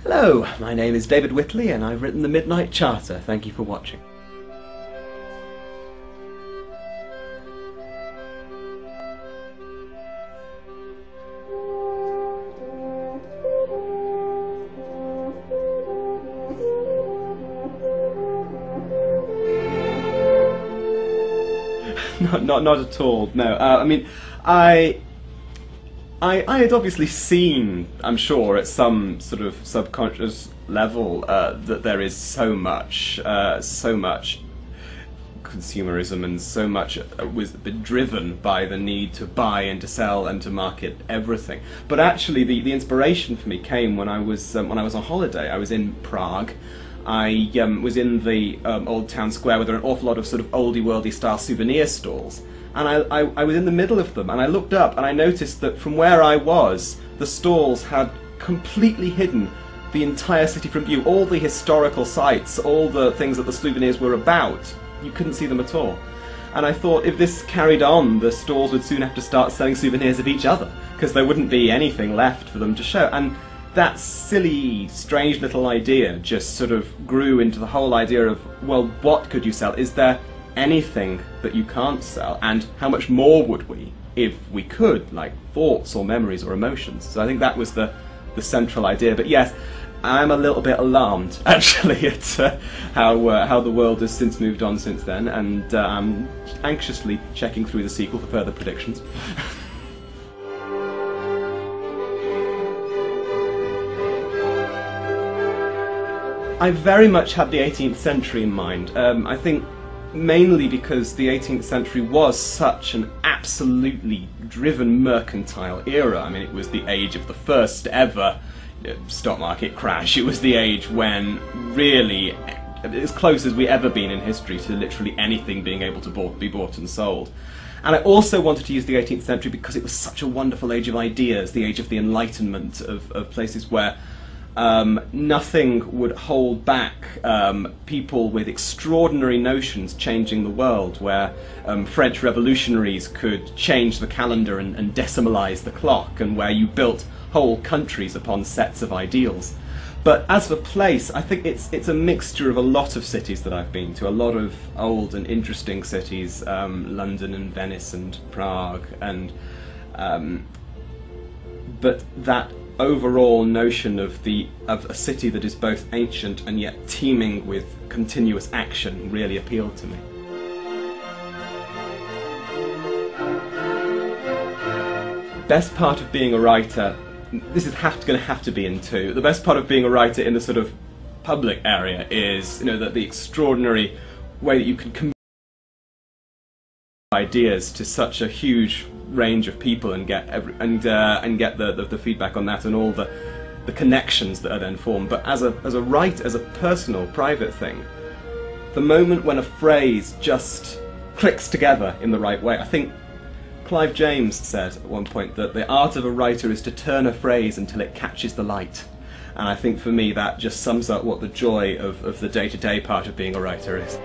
Hello, my name is David Whitley and I've written the Midnight Charter. Thank you for watching. Not at all, no. I mean, I had obviously seen, I'm sure, at some sort of subconscious level, that there is so much consumerism and so much was driven by the need to buy and to sell and to market everything. But actually, the inspiration for me came when I was on holiday. I was in Prague. I was in the old town square where there are an awful lot of sort of oldie-worldy style souvenir stalls. And I was in the middle of them, and I looked up and I noticed that from where I was, the stalls had completely hidden the entire city from view. All the historical sites, all the things that the souvenirs were about, you couldn't see them at all. And I thought if this carried on, the stalls would soon have to start selling souvenirs of each other, because there wouldn't be anything left for them to show. And that silly, strange little idea just sort of grew into the whole idea of, well, what could you sell? Is there anything that you can't sell? And how much more would we if we could, like thoughts or memories or emotions? So I think that was the central idea. But yes, I'm a little bit alarmed, actually, at how the world has since moved on since then, and I'm anxiously checking through the sequel for further predictions. I very much had the 18th century in mind. I think mainly because the 18th century was such an absolutely driven mercantile era. I mean, it was the age of the first ever stock market crash. It was the age when really, as close as we ever been in history to literally anything being able to be bought and sold. And I also wanted to use the 18th century because it was such a wonderful age of ideas, the age of the Enlightenment, of places where nothing would hold back people with extraordinary notions changing the world, where French revolutionaries could change the calendar and decimalize the clock, and where you built whole countries upon sets of ideals. But as for place, I think it's a mixture of a lot of cities that I've been to, a lot of old and interesting cities, London and Venice and Prague, and but that overall notion of a city that is both ancient and yet teeming with continuous action really appealed to me. Best part of being a writer, this is going to have to be in two. The best part of being a writer in the sort of public area is, the extraordinary way that you can combine ideas to such a huge range of people and get the feedback on that and all the connections that are then formed. But as a writer, as a personal, private thing, the moment when a phrase just clicks together in the right way. I think Clive James said at one point that the art of a writer is to turn a phrase until it catches the light. And I think for me that just sums up what the joy of the day-to-day part of being a writer is.